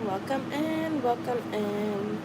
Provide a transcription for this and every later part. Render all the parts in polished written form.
Welcome in, welcome in.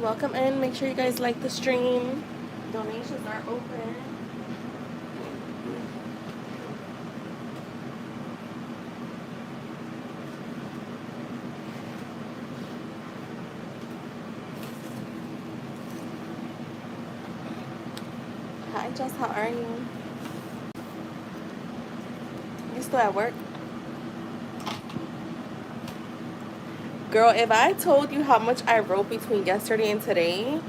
Welcome in. Make sure you guys like the stream. Donations are open. Hi, Jess. How are you? You still at work? Girl, if I told you how much I wrote between yesterday and today,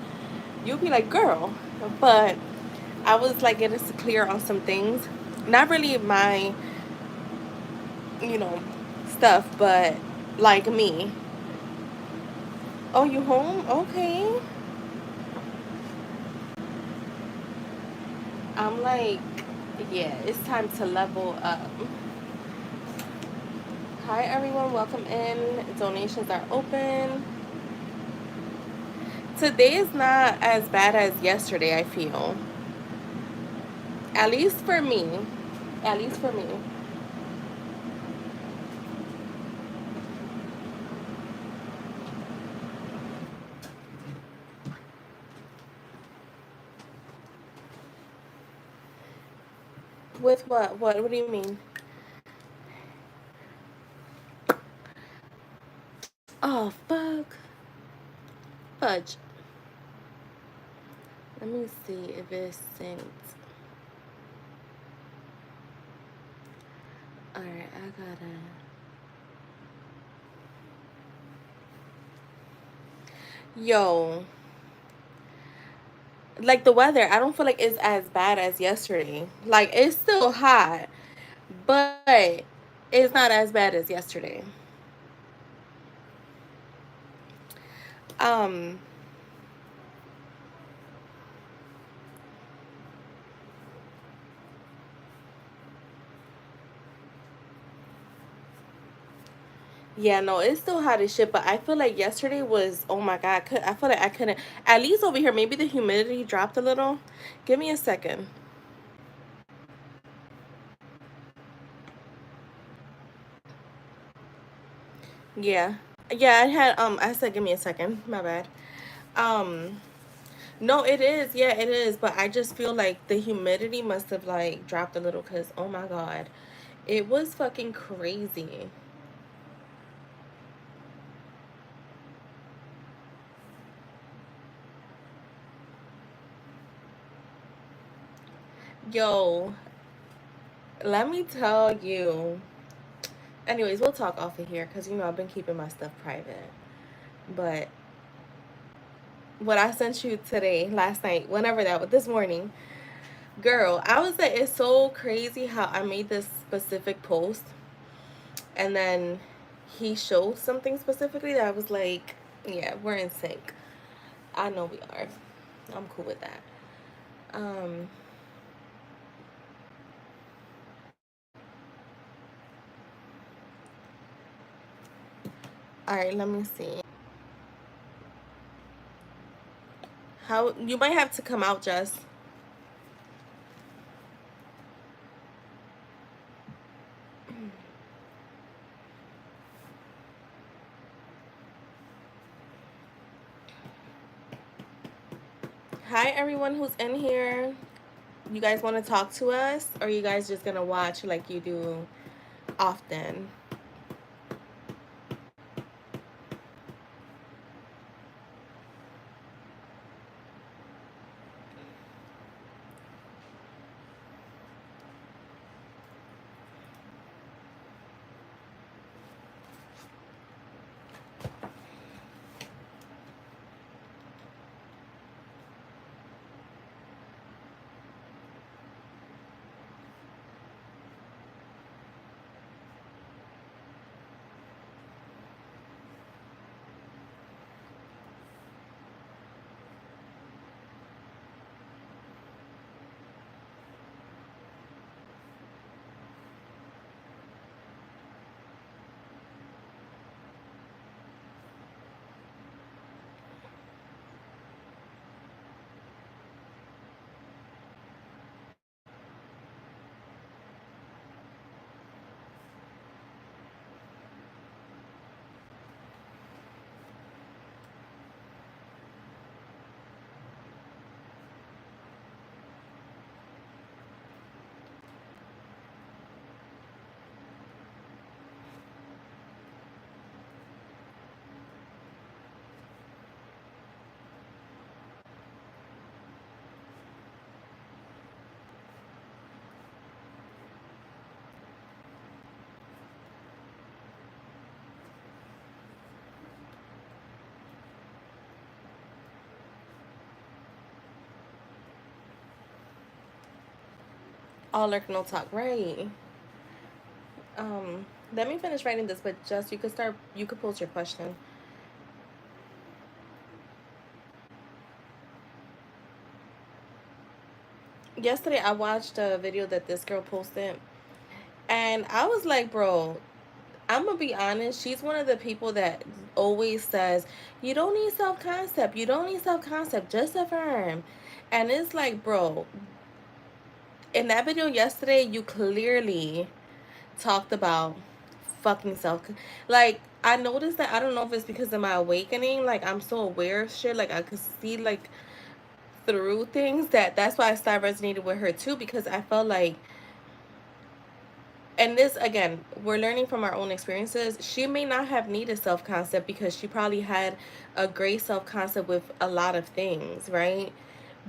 you'd be like, girl. But I was like getting clear on some things. Not really my, you know, stuff, but like me. Oh, you home? Okay. I'm like, yeah, it's time to level up. Hi, everyone. Welcome in. Donations are open. Today is not as bad as yesterday, I feel. At least for me. At least for me. With what? What do you mean? Oh, fuck. Fudge. Let me see if it's sent. Alright, I gotta. Yo. Like the weather, I don't feel like it's as bad as yesterday. Like it's still hot, but it's not as bad as yesterday. Um, yeah, no, it's still hot as shit, but I feel like yesterday was, oh my God, I feel like I couldn't, at least over here, maybe the humidity dropped a little. Give me a second. Yeah. Yeah, I said give me a second. My bad. Um, no, it is. Yeah, it is. But I just feel like the humidity must have like dropped a little because, oh my God, it was fucking crazy. Yo, let me tell you. Anyways, we'll talk off of here because, I've been keeping my stuff private. But what I sent you today, last night, whenever that was, this morning, girl, I was like, it's so crazy how I made this specific post and then he showed something specifically that I was like, yeah, we're in sync. I know we are. I'm cool with that. Um, All right, let me see. How you might have to come out, Jess. Hi, everyone who's in here. You guys want to talk to us, or you guys just gonna watch like you do often? All lurk, no talk, right? Let me finish writing this, but just you could start. You could post your question. Yesterday, I watched a video that this girl posted, and I was like, bro, I'm gonna be honest. She's one of the people that always says, "You don't need self concept. You don't need self concept. Just affirm." And it's like, bro, in that video yesterday, you clearly talked about fucking self. Like, I noticed that, I don't know if it's because of my awakening. Like, I'm so aware of shit. Like, I could see like through things, that's why I started resonated with her too, because I felt like, and this again, we're learning from our own experiences. She may not have needed self concept because she probably had a great self concept with a lot of things, right?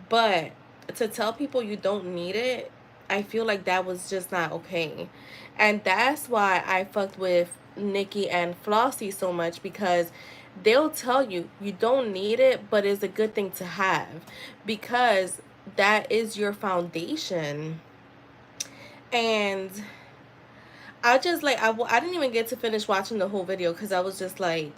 But to tell people you don't need it, I feel like that was just not okay. And that's why I fucked with Nikki and Flossie so much, because they'll tell you you don't need it, but it's a good thing to have, because that is your foundation. And I just like, I didn't even get to finish watching the whole video because I was just like,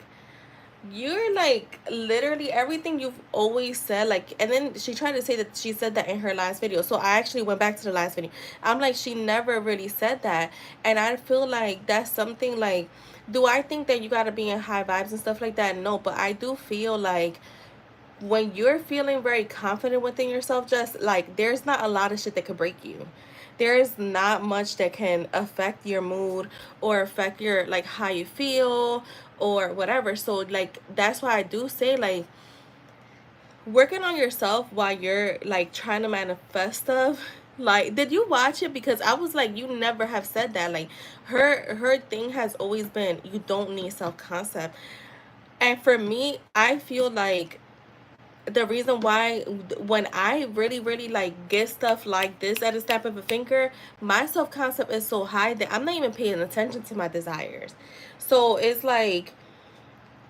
you're like literally everything you've always said. Like, and then she tried to say that she said that in her last video, so I actually went back to the last video. I'm like, she never really said that. And I feel like that's something like, do I think that you got to be in high vibes and stuff like that? No, but I do feel like when you're feeling very confident within yourself, just like, there's not a lot of shit that could break you. There's not much that can affect your mood or affect your like how you feel or whatever. So like, that's why I do say like, working on yourself while you're like trying to manifest stuff. Like, did you watch it? Because I was like, you never have said that. Like, her thing has always been, you don't need self concept. And for me, I feel like the reason why, when I really really like get stuff like this at a snap of a finger, my self-concept is so high that I'm not even paying attention to my desires. So it's like,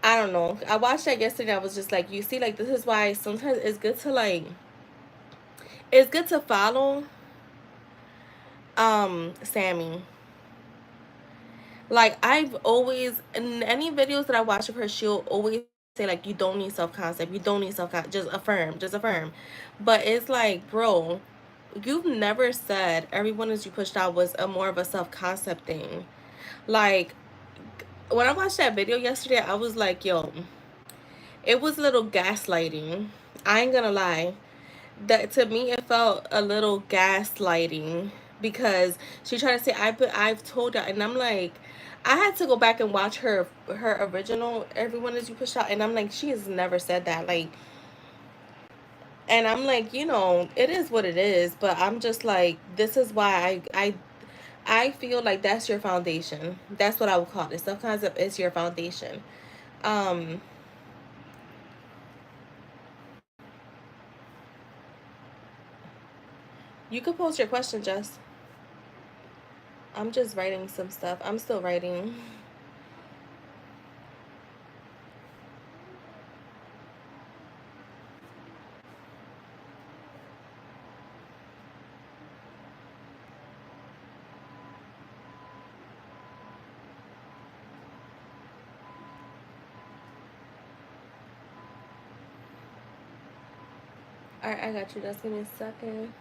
I don't know, I watched that yesterday. I was just like, you see, like, this is why sometimes it's good to like, it's good to follow Sammy. Like, I've always, in any videos that I watch of her, she'll always say like, you don't need self-concept, you don't need self-concept, just affirm, just affirm. But it's like, bro, you've never said everyone as you pushed out was a more of a self-concept thing. Like, when I watched that video yesterday, I was like, yo, it was a little gaslighting. I ain't gonna lie. That to me it felt a little gaslighting because she tried to say I've told her, and I'm like, I had to go back and watch her original Everyone Is You Push Out, and I'm like, she has never said that, like, and I'm like, it is what it is, but I'm just like, this is why I feel like that's your foundation. That's what I would call it. Self concept is your foundation. Um, you could post your question, Jess. I'm just writing some stuff. I'm still writing. All right, I got you. Just give me a second.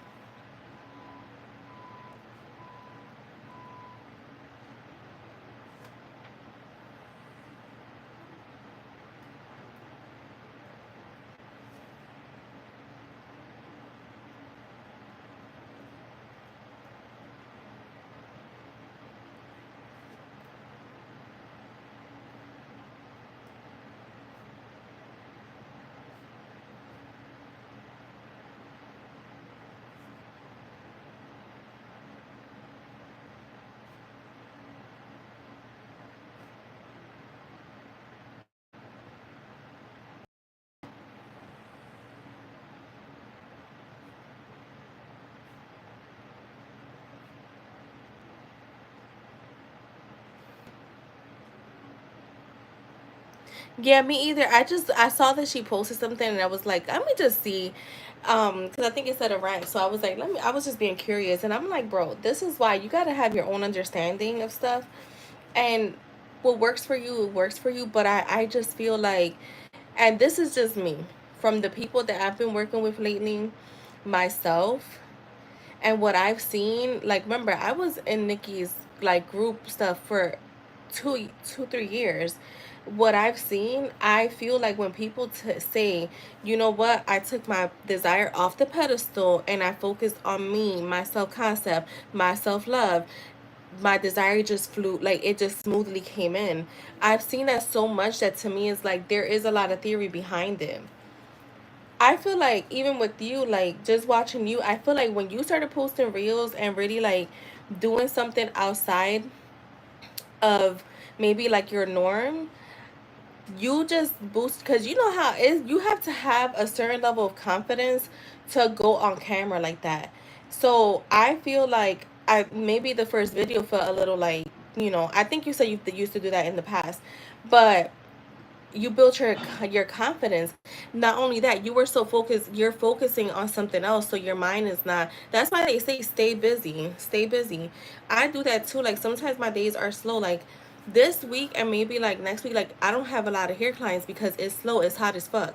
Yeah, me either. I saw that she posted something and I was like, let me just see. Because I think it said a rank. So I was like, I was just being curious. And I'm like, bro, this is why you gotta have your own understanding of stuff. And what works for you, works for you. But I just feel like, and this is just me, from the people that I've been working with lately, myself, and what I've seen, like, remember, I was in Nikki's like group stuff for 3 years. What I've seen, I feel like when people say, you know what, I took my desire off the pedestal and I focused on me, my self concept, my self love, my desire just flew, like it just smoothly came in. I've seen that so much that to me is like there is a lot of theory behind it. I feel like even with you, like just watching you, I feel like when you started posting reels and really like doing something outside of maybe like your norm, you just boost, because you know how it is, you have to have a certain level of confidence to go on camera like that. So I feel like I maybe the first video felt a little like, I think you said you used to do that in the past, but you built your confidence. Not only that, you were so focused, you're focusing on something else, so your mind is not. That's why they say stay busy, stay busy. I do that too. Like sometimes my days are slow, like this week and maybe like next week, like I don't have a lot of hair clients because it's slow, it's hot as fuck.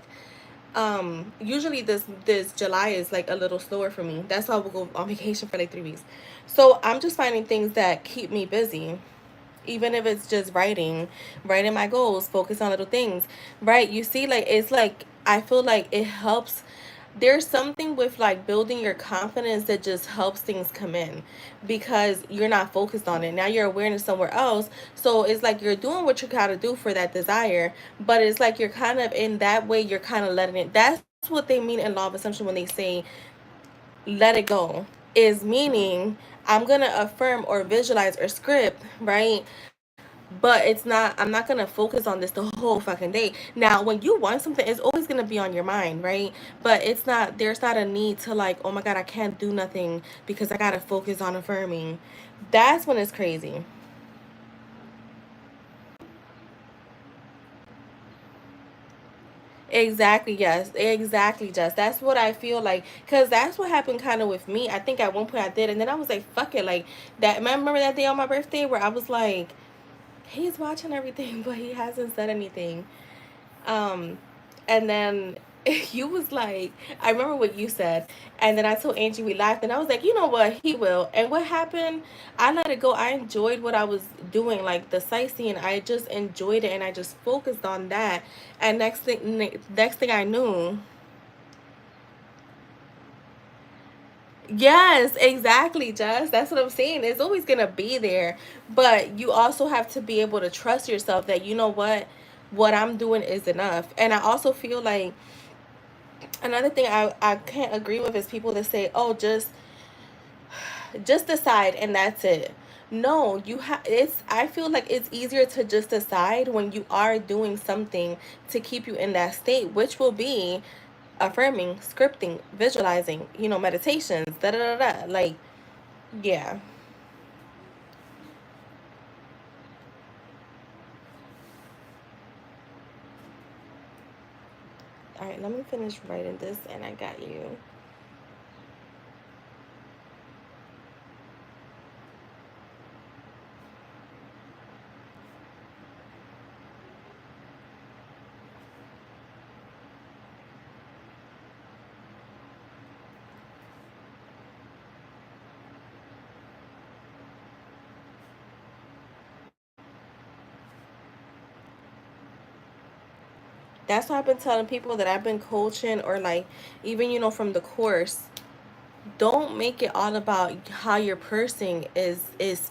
Usually this July is like a little slower for me. That's why we'll go on vacation for like 3 weeks. So I'm just finding things that keep me busy, even if it's just writing my goals, focus on little things, right? You see, like it's like I feel like it helps. There's something with like building your confidence that just helps things come in because you're not focused on it. Now your awareness somewhere else. So it's like you're doing what you gotta do for that desire, but it's like you're kind of in that way, you're kind of letting it. That's what they mean in law of assumption when they say let it go, is meaning I'm gonna affirm or visualize or script, right? But it's not, I'm not gonna focus on this the whole fucking day. Now when you want something, it's always gonna be on your mind, right? But it's not, there's not a need to like, oh my god, I can't do nothing because I gotta focus on affirming. That's when it's crazy. Exactly, yes, exactly, Jess. That's what I feel like, because that's what happened kind of with me. I think at one point I did, and then I was like, fuck it, like that. Remember that day on my birthday where I was like, he's watching everything, but he hasn't said anything. Um, and then you was like, I remember what you said, and then I told Angie we laughed, and I was like, you know what, he will. And what happened? I let it go. I enjoyed what I was doing, like the sightseeing. I just enjoyed it, and I just focused on that. And next thing I knew, yes, exactly, Jess. That's what I'm saying. It's always gonna be there, but you also have to be able to trust yourself that you know what I'm doing is enough. And I also feel like another thing I can't agree with is people that say, "Oh, just decide and that's it." No, you have it's I feel like it's easier to just decide when you are doing something to keep you in that state, which will be affirming, scripting, visualizing, meditations, da da da da. Like, yeah. All right, let me finish writing this and I got you. That's why I've been telling people that I've been coaching or like even from the course. Don't make it all about how your person is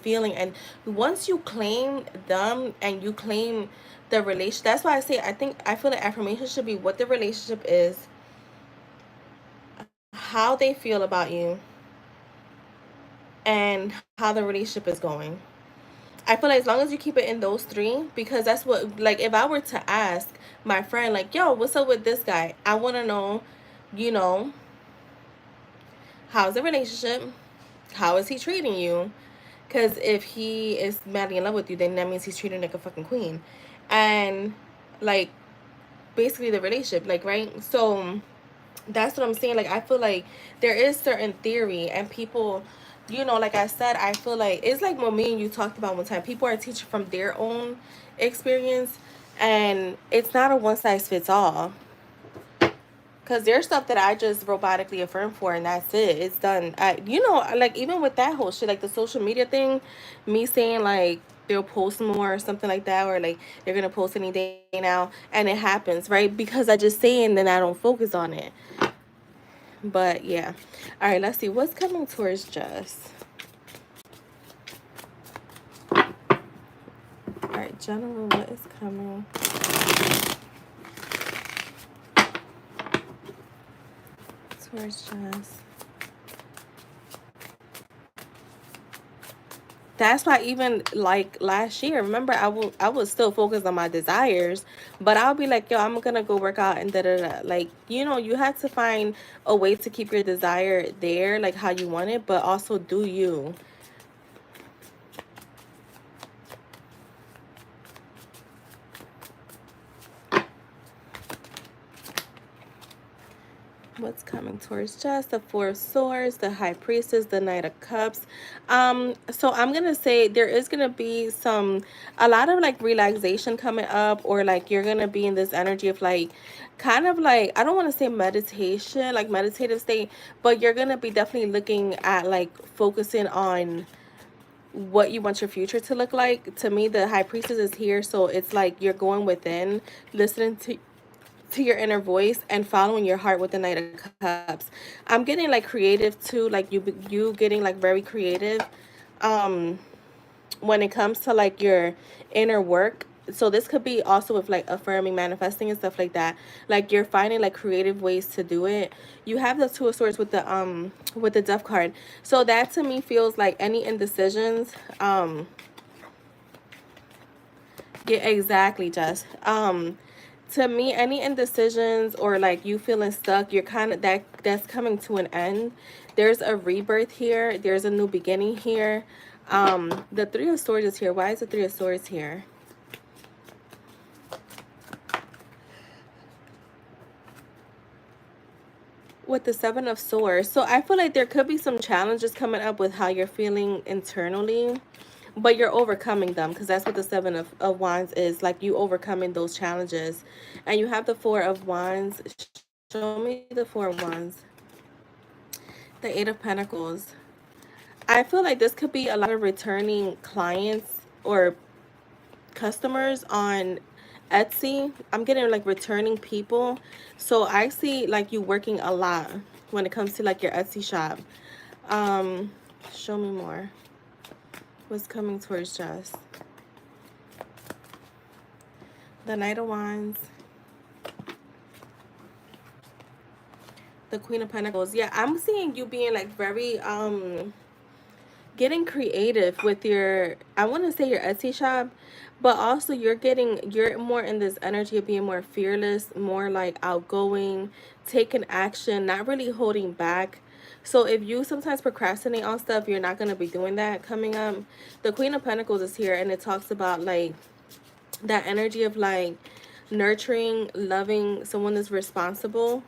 feeling. And once you claim them and you claim the relation, that's why I feel like affirmation should be what the relationship is, how they feel about you, and how the relationship is going. I feel like as long as you keep it in those three, because that's what, like, if I were to ask my friend, like, yo, what's up with this guy? I want to know, you know, how's the relationship? How is he treating you? Because if he is madly in love with you, then that means he's treating you like a fucking queen. And, like, basically the relationship, like, right? So that's what I'm saying. Like, I feel like there is certain theory, and people, like I said, I feel like it's like what me and you talked about one time. People are teaching from their own experience, and it's not a one size fits all. Because there's stuff that I just robotically affirm for, and that's it. It's done. Like, even with that whole shit, like the social media thing, me saying, like, they'll post more or something like that, or like they're going to post any day now, and it happens, right? Because I just say it and then I don't focus on it. But yeah. All right, let's see. What's coming towards Jess? All right, general, what is coming towards Jess? That's why even like last year, remember I was still focused on my desires, but I'll be like, yo, I'm gonna go work out and da da da. Like, you have to find a way to keep your desire there, like how you want it, but also do you. What's coming towards Jess? The Four of Swords, the High Priestess, the Knight of Cups. So I'm gonna say there is gonna be a lot of like relaxation coming up, or like you're gonna be in this energy of like kind of like, I don't want to say meditation, like meditative state, but you're gonna be definitely looking at like focusing on what you want your future to look like. To me, the High Priestess is here, so it's like you're going within, listening to your inner voice and following your heart with the Knight of Cups. I'm getting like creative too, like you getting like very creative um when it comes to like your inner work. So this could be also with like affirming, manifesting and stuff like that. Like you're finding like creative ways to do it. You have the Two of Swords with the Death card. So that to me feels like any indecisions. Yeah, exactly, Jess. To me, any indecisions or like you feeling stuck, you're kind of that's coming to an end. There's a rebirth here. There's a new beginning here. The Three of Swords is here. Why is the Three of Swords here? With the Seven of Swords. So I feel like there could be some challenges coming up with how you're feeling internally, but you're overcoming them, because that's what the Seven of Wands is, like you overcoming those challenges. And you have the Four of Wands Show me the Four of Wands. The Eight of Pentacles. I feel like this could be a lot of returning clients or customers on Etsy. I'm getting like returning people. So I see like you working a lot when it comes to like your Etsy shop. Um, show me more. What's coming towards Jess? The Knight of Wands. The Queen of Pentacles. Yeah, I'm seeing you being like very getting creative with your, I want to say your Etsy shop, but also you're more in this energy of being more fearless, more like outgoing, taking action, not really holding back. So if you sometimes procrastinate on stuff, you're not going to be doing that coming up. The Queen of Pentacles is here, and it talks about like that energy of like nurturing, loving someone that's responsible.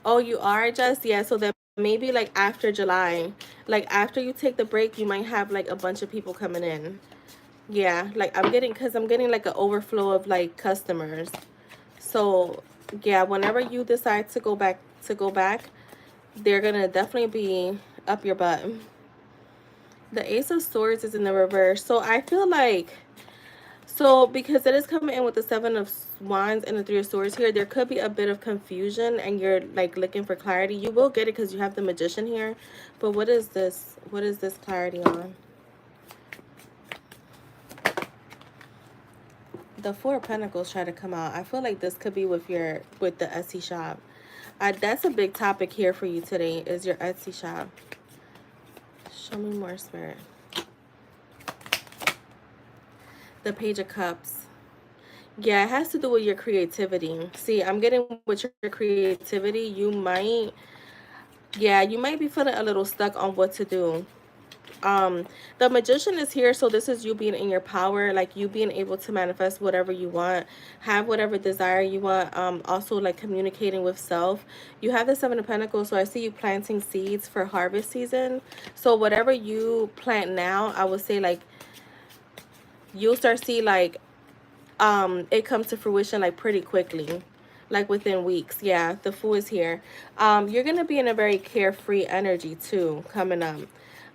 Oh, you are just, yeah. So that maybe like after July, like after you take the break, you might have like a bunch of people coming in. Yeah, like because I'm getting like an overflow of like customers. So yeah, whenever you decide to go back, they're gonna definitely be up your butt. The Ace of Swords is in the reverse. So I feel like, so because it is coming in with the Seven of Wands and the Three of Swords here, there could be a bit of confusion and you're like looking for clarity. You will get it because you have the Magician here. But what is this? What is this clarity on? The Four of Pentacles try to come out. I feel like this could be with the Etsy shop. That's a big topic here for you today, is your Etsy shop. Show me more, Spirit. The Page of Cups. Yeah, it has to do with your creativity. See, I'm getting with your creativity, you might be feeling a little stuck on what to do. The Magician is here, so this is you being in your power, like you being able to manifest whatever you want, have whatever desire you want. Also like communicating with self. You have the Seven of Pentacles, so I see you planting seeds for harvest season. So whatever you plant now, I would say like you'll start see like it comes to fruition like pretty quickly, like within weeks. Yeah, the Fool is here. You're gonna be in a very carefree energy too coming up,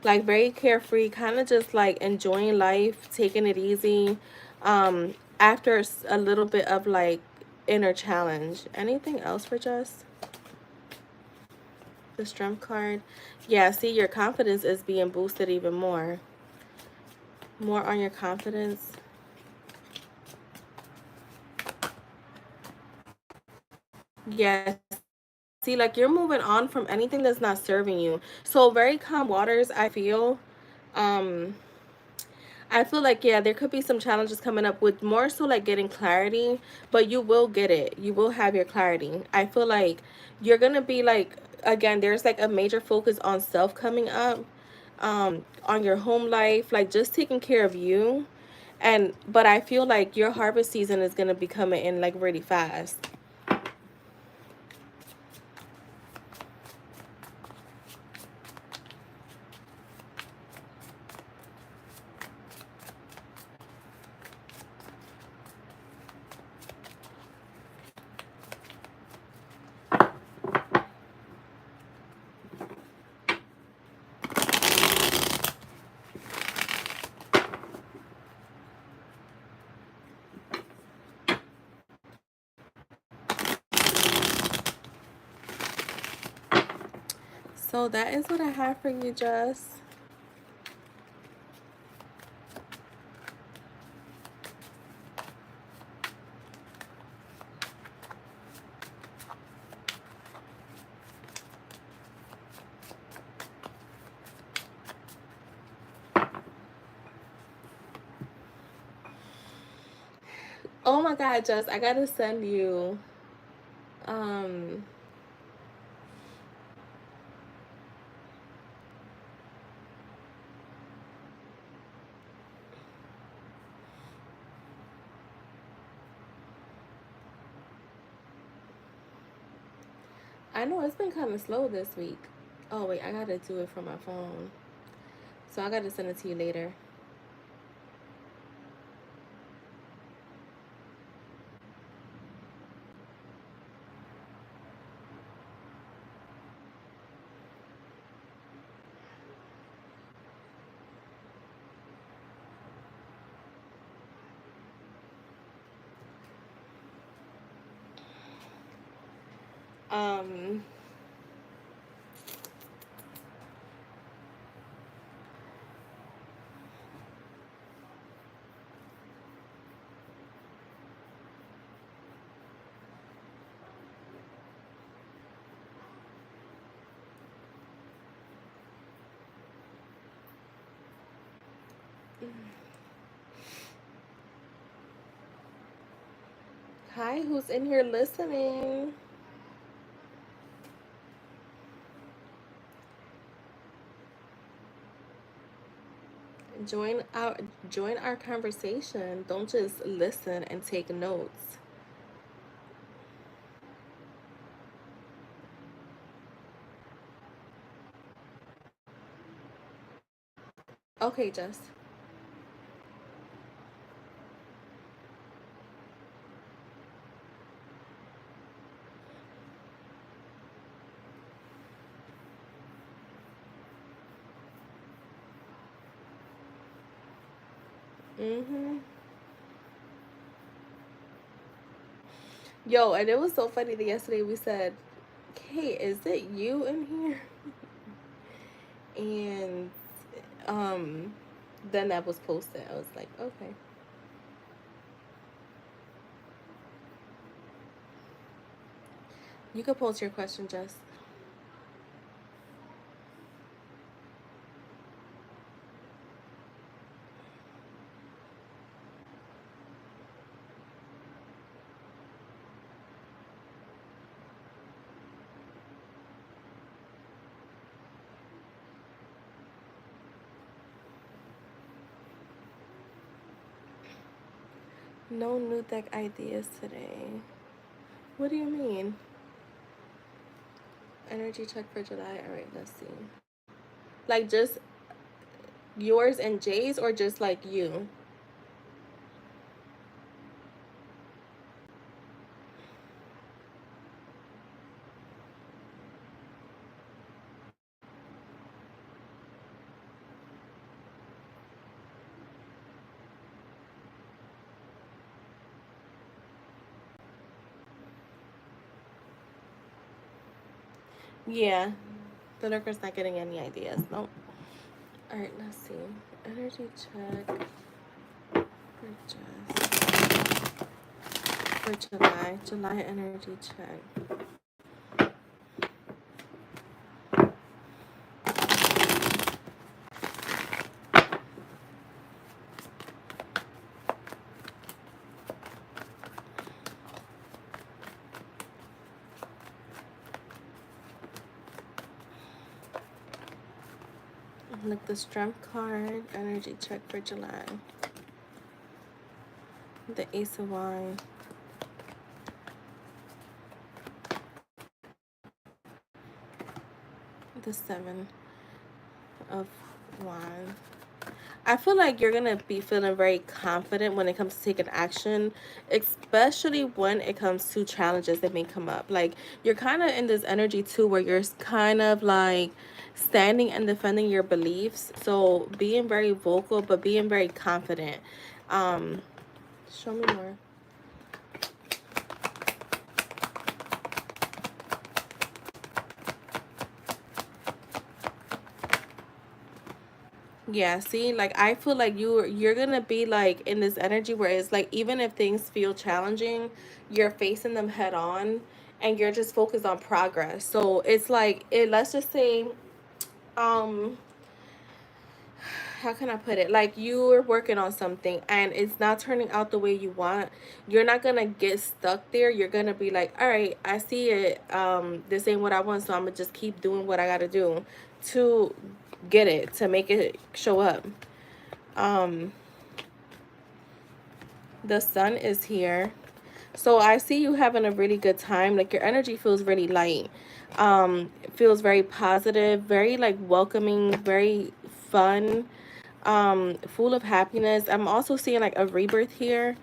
like very carefree, kind of just like enjoying life, taking it easy, after a little bit of like inner challenge. Anything else for just the Strength card? Yeah, see, your confidence is being boosted even more on your confidence. Yes. See, like you're moving on from anything that's not serving you. So very calm waters, I feel. Um, I feel like, yeah, there could be some challenges coming up with more so like getting clarity, but you will get it. You will have your clarity. I feel like you're gonna be like, again, there's like a major focus on self coming up, on your home life, like just taking care of you. But I feel like your harvest season is gonna be coming in like really fast. So that is what I have for you, Jess. Oh my God, Jess, I gotta send you. Um, I know it's been kind of slow this week. Oh wait, I gotta do it from my phone. So I gotta send it to you later. Um, Hi, who's in here listening? Join our join our conversation. Don't just listen and take notes. Okay, Jess. Mm-hmm. Yo, and it was so funny that yesterday we said, "Kate, is it you in here?" And um, then that was posted. I was like, okay. You could post your question, Jess. No new deck ideas today. What do you mean? Energy check for July. All right, let's see. Like just yours and Jay's, or just like you? Yeah. The lurker's not getting any ideas. Nope. All right, let's see. Energy check for Jess for July. July energy check. Look, the strength card. Energy check for July. The Ace of Wine. The Seven of Wands. I feel like you're gonna be feeling very confident when it comes to taking action, especially when it comes to challenges that may come up. Like you're kind of in this energy too, where you're kind of like standing and defending your beliefs. So being very vocal, but being very confident. Um, Show me more. Yeah, see, like I feel like you're gonna be like in this energy where it's like even if things feel challenging, you're facing them head on and you're just focused on progress. So it's like it let's just say, um how can I put it? Like you're working on something and it's not turning out the way you want. You're not gonna get stuck there. You're gonna be like, all right, I see it. This ain't what I want, so I'm gonna just keep doing what I gotta do to get it, to make it show up. Um, the sun is here. So I see you having a really good time. Like your energy feels really light. It feels very positive, very like welcoming, very fun, full of happiness. I'm also seeing like a rebirth here.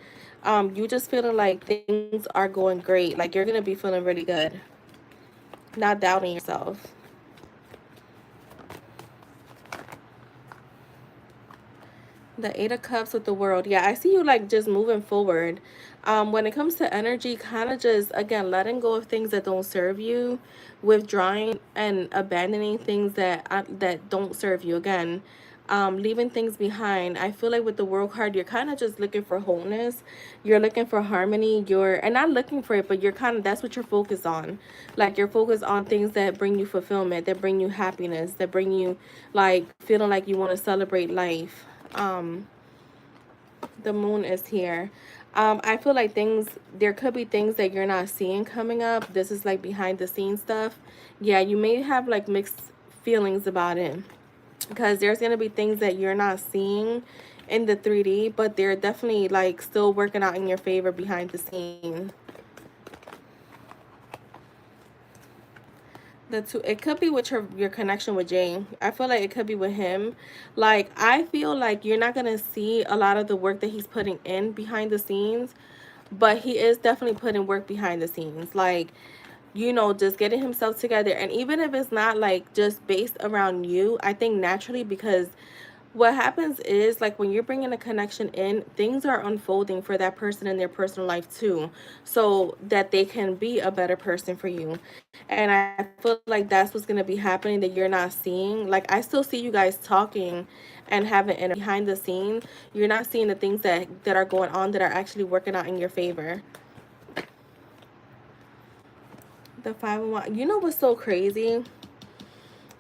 You just feeling like things are going great. Like you're gonna be feeling really good. Not doubting yourself. The Eight of Cups with the World. Yeah, I see you like just moving forward. When it comes to energy, kind of just, again, letting go of things that don't serve you, withdrawing and abandoning things that don't serve you. Again, leaving things behind. I feel like with the world card, you're kind of just looking for wholeness. You're looking for harmony. And not looking for it, but you're kind of, that's what you're focused on. Like, you're focused on things that bring you fulfillment, that bring you happiness, that bring you, like, feeling like you want to celebrate life. The moon is here. I feel like there could be things that you're not seeing coming up. This is like behind the scenes stuff. Yeah, you may have like mixed feelings about it, because there's going to be things that you're not seeing in the 3D, but they're definitely like still working out in your favor behind the scenes. The two, it could be with your connection with Jay. I feel like it could be with him. Like, I feel like you're not gonna see a lot of the work that he's putting in behind the scenes, but he is definitely putting work behind the scenes. Like, just getting himself together. And even if it's not like just based around you, I think naturally, because what happens is, like, when you're bringing a connection in, things are unfolding for that person in their personal life too, so that they can be a better person for you. And I feel like that's what's going to be happening that you're not seeing. Like, I still see you guys talking and having energy behind the scenes. You're not seeing the things that are going on that are actually working out in your favor. The 501. You know what's so crazy?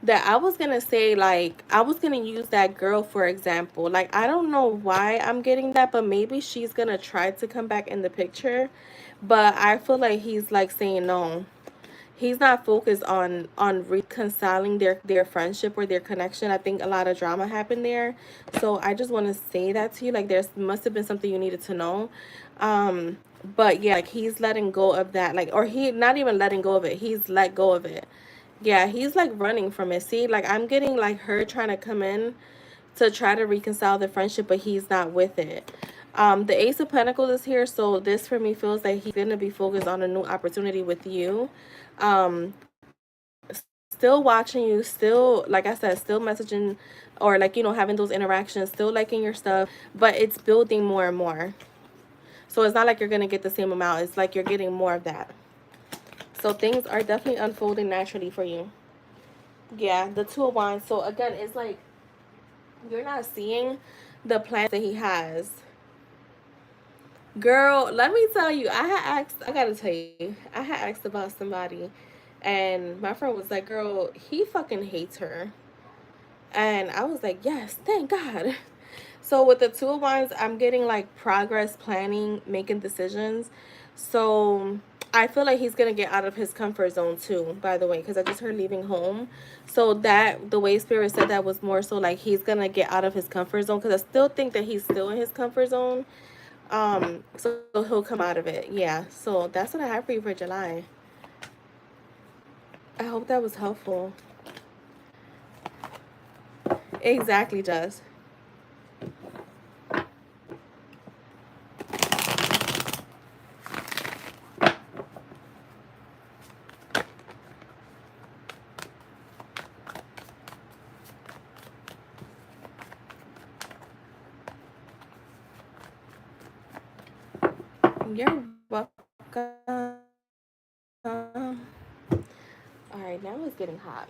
That I was gonna say, like, I was gonna use that girl for example. Like, I don't know why I'm getting that, but maybe she's gonna try to come back in the picture. But I feel like he's like saying no. He's not focused on reconciling their friendship or their connection. I think a lot of drama happened there. So I just want to say that to you. Like, there must have been something you needed to know. Um, but yeah, like, he's letting go of that. Like, or he not even letting go of it. He's let go of it. Yeah, he's like running from it. See, like, I'm getting like her trying to come in to try to reconcile the friendship, but he's not with it. The Ace of Pentacles is here, so this for me feels like he's gonna be focused on a new opportunity with you. Um, Still watching you, still, like I said, still messaging, or like, having those interactions, still liking your stuff, but it's building more and more. So it's not like you're gonna get the same amount. It's like you're getting more of that. So things are definitely unfolding naturally for you. Yeah, the Two of Wands. So again, it's like you're not seeing the plans that he has. Girl, let me tell you, I gotta tell you, I had asked about somebody, and my friend was like, girl, he fucking hates her. And I was like, yes, thank God. So with the Two of Wands, I'm getting like progress, planning, making decisions. So I feel like he's gonna get out of his comfort zone too, by the way, because I just heard leaving home. So that, the way Spirit said that, was more so like he's gonna get out of his comfort zone, because I still think that he's still in his comfort zone. So he'll come out of it. Yeah. So that's what I have for you for July. I hope that was helpful. Exactly, Jess. You're welcome. All right, now it's getting hot.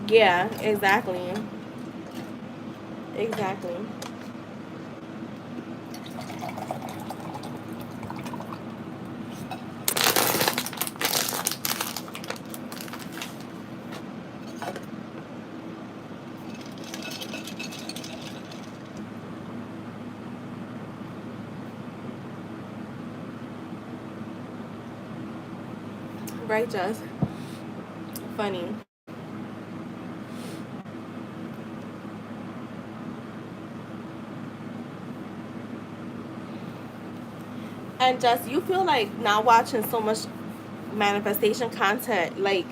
Yeah, exactly. Exactly. Right, Jess? Funny. And Jess, you feel like not watching so much manifestation content, like,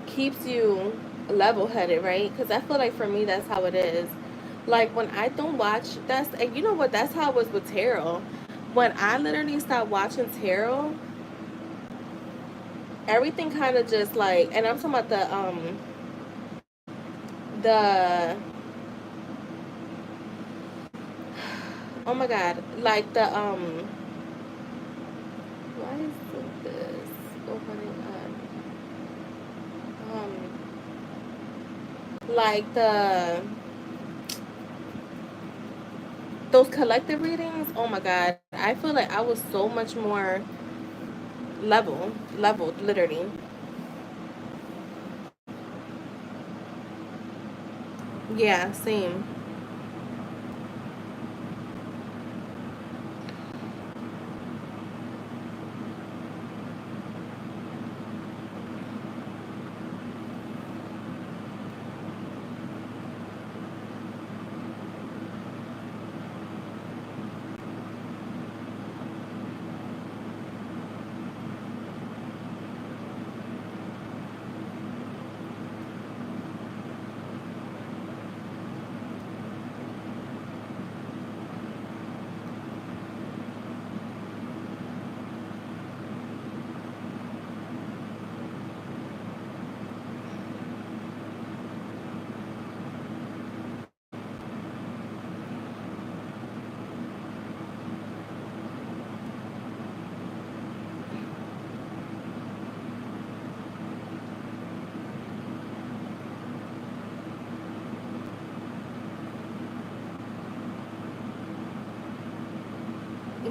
keeps you level headed, right? Because I feel like for me, that's how it is. Like when I don't watch that's and you know what, that's how it was with tarot. When I literally stopped watching tarot, everything kind of just like, and I'm talking about the oh my god, like the why is this opening up? Like those collective readings. Oh my god, I feel like I was so much more leveled, literally. Yeah, same.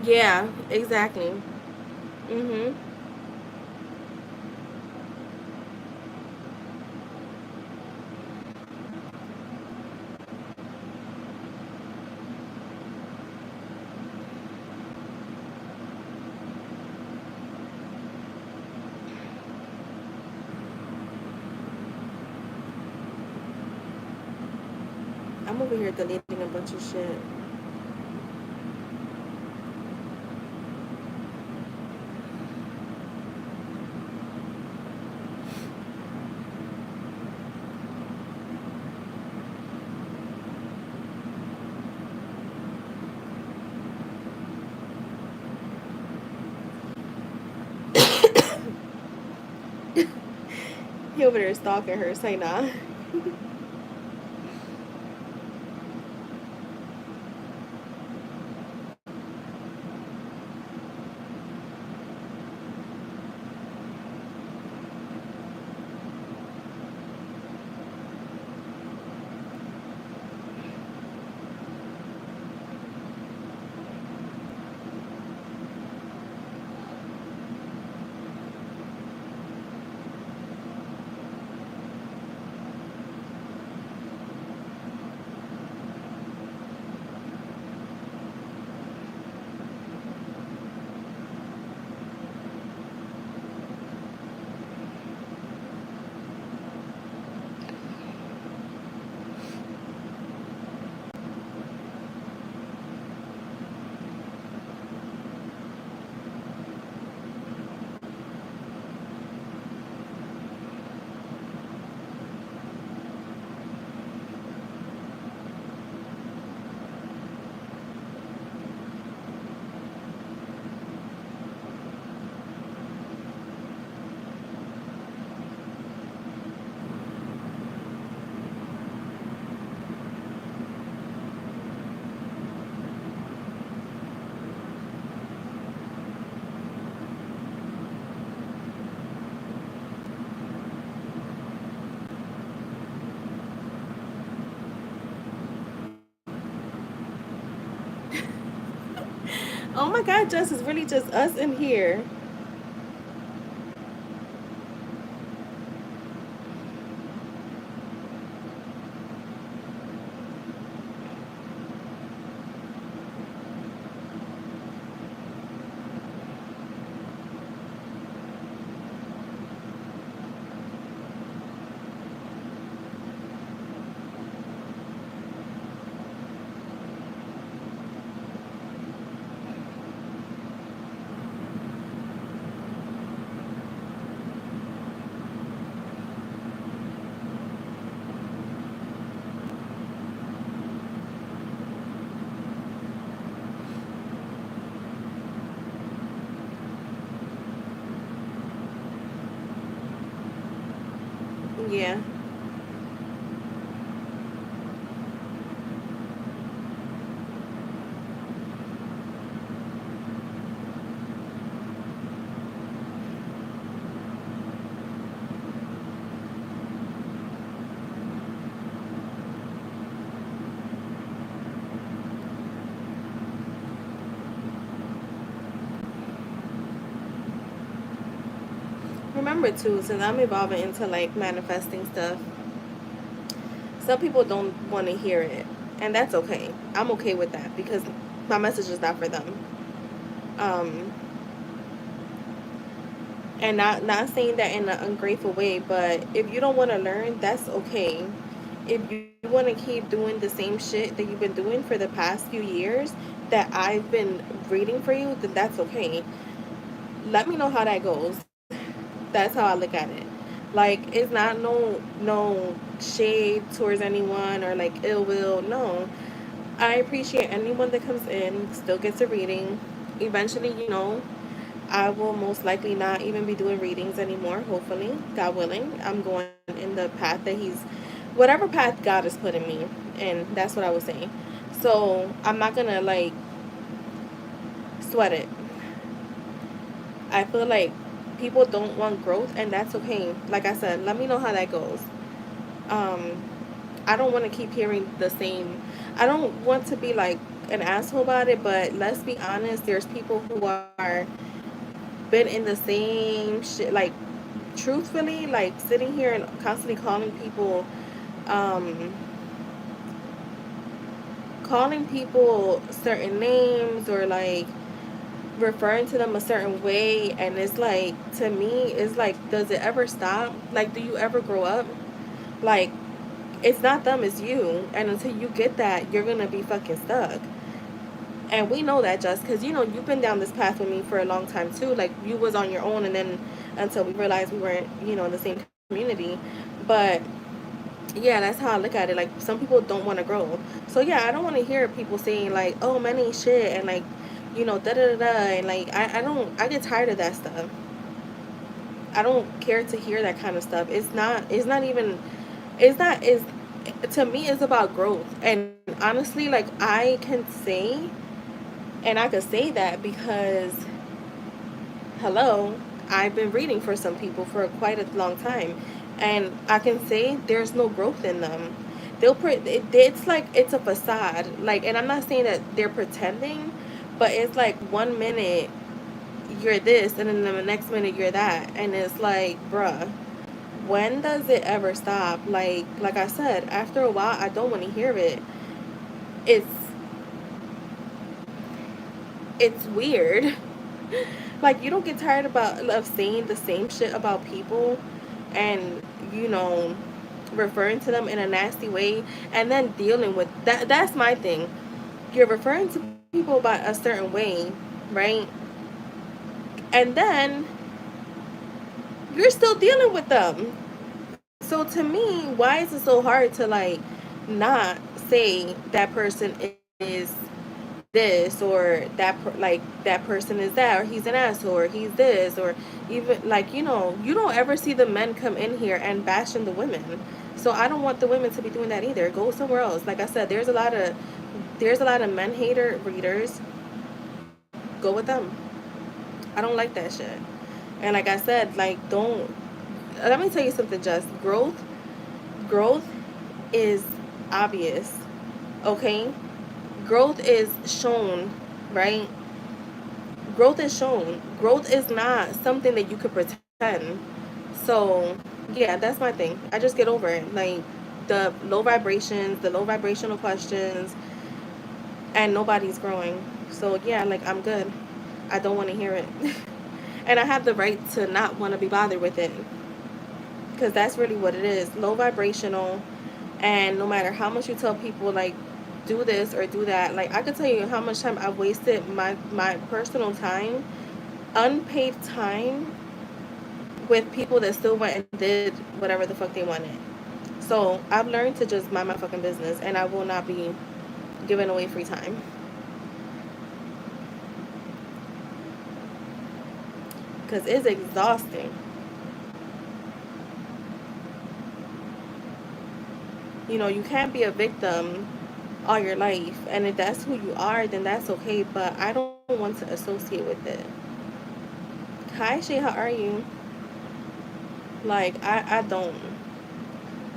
Yeah, exactly. Mhm. I'm over here deleting a bunch of shit. He over there stalking her. Say nah. Oh my god, Jess, it's really just us in here. Yeah. Remember too, since I'm evolving into like manifesting stuff, some people don't want to hear it, and that's okay. I'm okay with that because my message is not for them. Um, and not saying that in an ungrateful way, but if you don't want to learn, that's okay. If you want to keep doing the same shit that you've been doing for the past few years that I've been reading for you, then that's okay. Let me know how that goes. That's how I look at it. Like it's not no shade towards anyone or like ill will. No, I appreciate anyone that comes in, still gets a reading. Eventually, I will most likely not even be doing readings anymore. Hopefully, God willing, I'm going in the path that whatever path God has put in me, and that's what I was saying. So I'm not gonna like sweat it. I feel like people don't want growth, and that's okay. Like I said, let me know how that goes. Um, I don't want to keep hearing the same. I don't want to be like an asshole about it, but let's be honest. There's people who are been in the same shit. Like, truthfully, like sitting here and constantly um, calling people certain names or like referring to them a certain way, and it's like to me, it's like, does it ever stop? Like, do you ever grow up? Like, it's not them, it's you. And until you get that, you're gonna be fucking stuck. And we know that, just because you've been down this path with me for a long time too. Like, you was on your own, and then until we realized we weren't, in the same community. But yeah, that's how I look at it. Like, some people don't want to grow. So yeah, I don't want to hear people saying like, "Oh, man ain't shit," and like, da da da da, and like, I don't. I get tired of that stuff. I don't care to hear that kind of stuff. It's not. It's not even. It's not. Is To me, it's about growth. And honestly, like, I could say that because, hello, I've been reading for some people for quite a long time, and I can say there's no growth in them. It's like it's a facade. Like, and I'm not saying that they're pretending, but it's like 1 minute you're this, and then the next minute you're that, and it's like, bruh, when does it ever stop? Like I said, after a while, I don't want to hear it. It's it's weird. Like, you don't get tired of saying the same shit about people, and you know referring to them in a nasty way, and then dealing with that. That's my thing. You're referring to people by a certain way, right? And then you're still dealing with them. So to me, why is it so hard to like not say that person is this, or like that person is that, or he's an asshole, or he's this, or even like, you don't ever see the men come in here and bashing the women. So I don't want the women to be doing that either. Go somewhere else. Like I said, there's a lot of men hater readers. Go with them. I don't like that shit. And like I said, like, don't let me tell you something. Just growth is obvious. Okay, growth is shown, right? Growth is shown. Growth is not something that you could pretend. So yeah, that's my thing. I just get over it. Like, the low vibrations, the low vibrational questions, and nobody's growing. So yeah, like, I'm good. I don't want to hear it. And I have the right to not want to be bothered with it, because that's really what it is. Low vibrational. And no matter how much you tell people, like, do this or do that, like, I could tell you how much time I've wasted, my personal time, unpaid time, with people that still went and did whatever the fuck they wanted. So I've learned to just mind my fucking business, and I will not be giving away free time, because it's exhausting. You know, you can't be a victim all your life. And if that's who you are, then that's okay. But I don't want to associate with it. Hi, Shay, how are you? Like, I don't.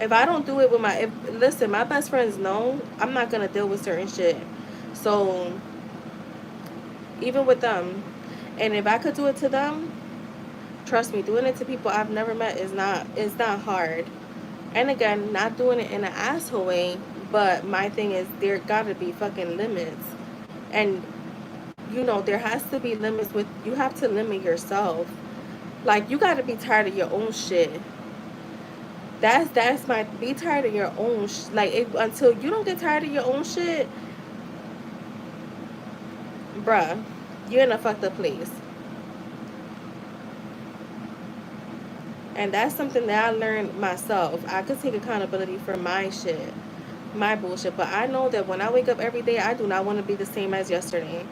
If I don't do it with listen, my best friends know I'm not going to deal with certain shit. So, even with them, and if I could do it to them, trust me, doing it to people I've never met is not hard. And again, not doing it in an asshole way, but my thing is there gotta be fucking limits. And you know, there has to be limits with you have to limit yourself. Like you gotta be tired of your own shit. That's my be tired of your own like until you don't get tired of your own shit, bruh, you're in a fucked up place. And that's something that I learned myself. I could take accountability for my shit, my bullshit. But I know that when I wake up every day, I do not want to be the same as yesterday.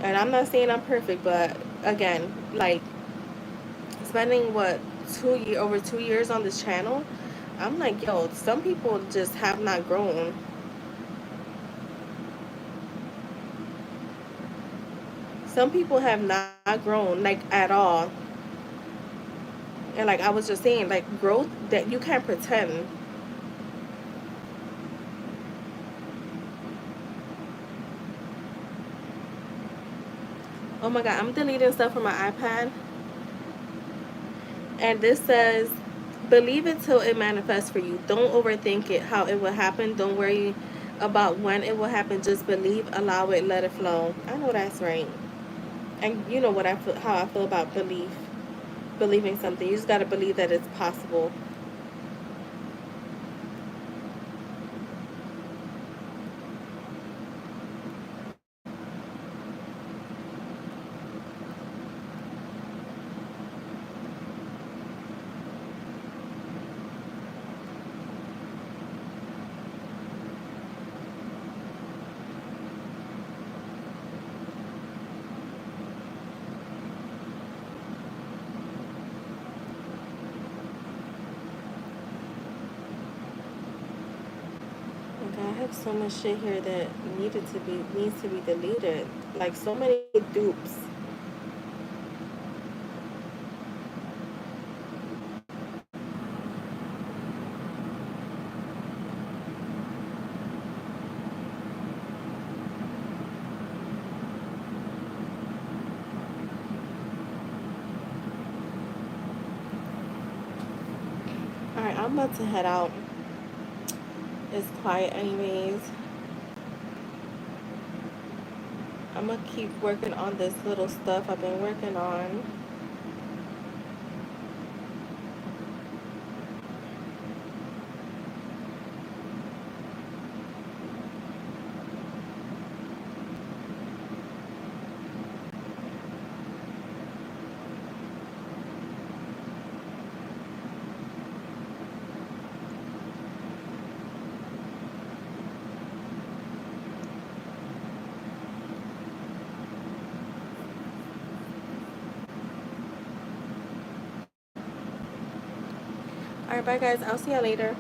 And I'm not saying I'm perfect, but again, like spending what 2 year over 2 years on this channel, I'm like, yo, some people just have not grown. Some people have not grown like at all. And like I was just saying, like growth that you can't pretend. Oh my god, I'm deleting stuff from my iPad. And this says, believe it till it manifests for you. Don't overthink it, how it will happen. Don't worry about when it will happen. Just believe, allow it, let it flow. I know that's right. And you know what I feel, how I feel about belief. Believing something. You just gotta believe that it's possible. Okay, I have so much shit here that needs to be deleted. Like so many dupes. Alright, I'm about to head out. It's quiet anyways. I'm gonna keep working on this little stuff I've been working on. Alright, bye guys. I'll see you later.